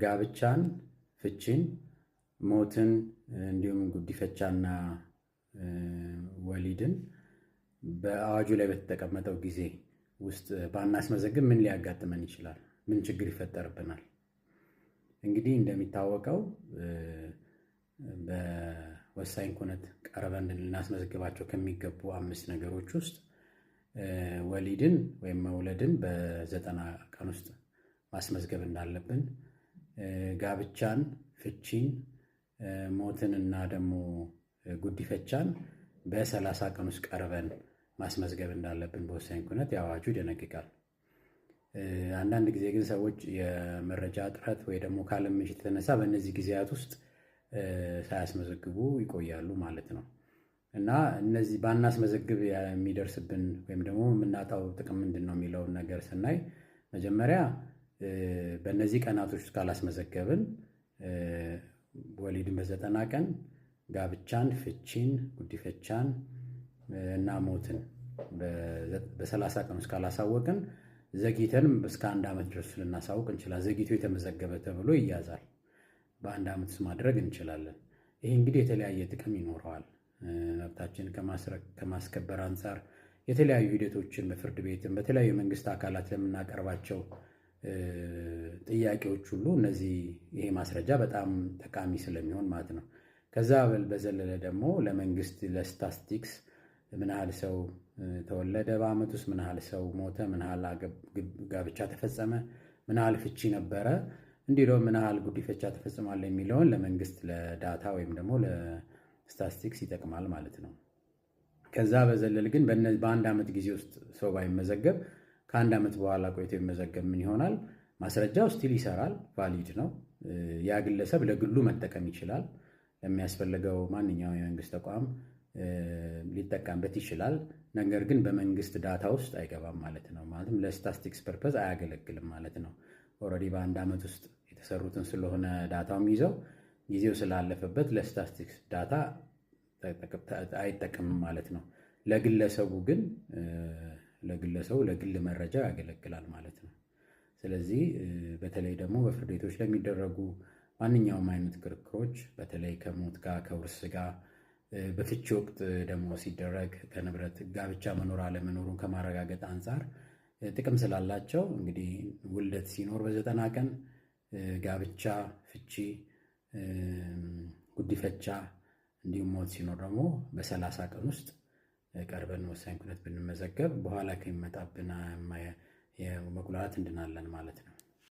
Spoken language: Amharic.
ጋብቻን፣ ፍቺን፣ ሞትን እንዲሁም ጉዲፈቻና ወሊድን በአዋጁ ላይ በተቀመጠው ጊዜ ውስጥ ባናስመዘግብ ምን ሊያጋጥመን ይችላል? ምን ችግር ይፈጠርብናል? እንግዲህ እንደሚታወቀው በወሳኝ ኩነት ቀርበን ልናስመዘግባቸው ከሚገቡ 5 ነገሮች ውስጥ ወሊድን ወይም መውለድን በ90 ቀን ውስጥ ማስመዝገብ እንዳለብን፣ ጋብቻን፣ ፍቺን፣ ሞትን እና ደግሞ ጉዲፈቻን በ30 ቀን ውስጥ ቀርበን ማስመዝገብ እንዳለብን በወሳኝ ኩነት ያዋጁ ይደነግጋል። አንዳንድ ጊዜ ግን ሰዎች የመረጃ እጥረት ወይ ደግሞ ካለመሽ የተነሳ በእነዚህ ጊዜያት ውስጥ ሳያስመዘግቡ ይቆያሉ ማለት ነው። እና እነዚህ ባናስመዘግብ የሚደርስብን ወይም ደግሞ የምናጣው ጥቅም ምንድን ነው የሚለውን ነገር ስናይ መጀመሪያ በእነዚህ ቀናቶች ውስጥ ካላስመዘገብን ወሊድን በ90 ቀን፣ ጋብቻን፣ ፍቺን፣ ጉዲፈቻን እና ሞትን በ30 ቀን ውስጥ ካላሳወቅን ዘግይተንም እስከ 1 ዓመት ድረስ ልናሳውቅ እንችላለን። ዘግይቶ የተመዘገበ ተብሎ ይያዛል። በ1 ዓመት ውስጥ ማድረግ እንችላለን። ይህ እንግዲህ የተለያየ ጥቅም ይኖረዋል። መብታችን ከማስከበር አንጻር የተለያዩ ሂደቶችን በፍርድ ቤትም በተለያዩ መንግስት አካላት ለምናቀርባቸው ጥያቄዎች ሁሉ ይሄ ማስረጃ በጣም ጠቃሚ ስለሚሆን ማለት ነው። ከዛ በዘለለ ደግሞ ለመንግስት ለስታቲስቲክስ ምን ያህል ሰው ተወለደ በአመት ውስጥ፣ ምን ያህል ሰው ሞተ፣ ምን ያህል ጋብቻ ተፈጸመ፣ ምን ያህል ፍቺ ነበረ፣ እንዲህ ደግሞ ምን ያህል ጉዲፈቻ ተፈጽሟል የሚለውን ለመንግስት ለዳታ ወይም ደግሞ ለስታቲስቲክስ ይጠቅማል ማለት ነው። ከዛ በዘለል ግን በ1 ዓመት ጊዜ ውስጥ ሰው ባይመዘገብ ከ1 ዓመት በኋላ ቆይቶ የሚመዘገብ ምን ይሆናል? ማስረጃው ስቲል ይሰራል፣ ቫሊድ ነው። ያ ግለሰብ ለግሉ መጠቀም ይችላል። ለሚያስፈልገው ማንኛውም የመንግስት ተቋም ሊጠቀምበት ይችላል። ነገር ግን በመንግስት ዳታ ውስጥ አይገባም ማለት ነው። ማለትም ለስታቲስቲክስ ፐርፐዝ አያገለግልም ማለት ነው። ኦልሬዲ በ1 ዓመት ውስጥ የተሰሩትን ስለሆነ ዳታው የሚይዘው ጊዜው ስላለፈበት ለስታቲስቲክስ ዳታ አይጠቀምም ማለት ነው። ለግለሰቡ ግን ለግል መረጃ ያገለግላል ማለት ነው። ስለዚህ በተለይ ደግሞ በፍርድ ቤቶች ለሚደረጉ ማንኛውም አይነት ክርክሮች በተለይ ከሞት ጋር ከውርስ ጋር በፍቺ ወቅት ደግሞ ሲደረግ ከንብረት ጋብቻ መኖር አለመኖሩን ከማረጋገጥ አንጻር ጥቅም ስላላቸው እንግዲህ ውልደት ሲኖር በ90 ቀን፣ ጋብቻ፣ ፍቺ፣ ጉዲፈቻ እንዲሁም ሞት ሲኖር ደግሞ በ30 ቀን ውስጥ ቀርበን ወሳኝ ኩነት ብንመዘገብ በኋላ ከሚመጣብን የመጉላላት እንድናለን ማለት ነው።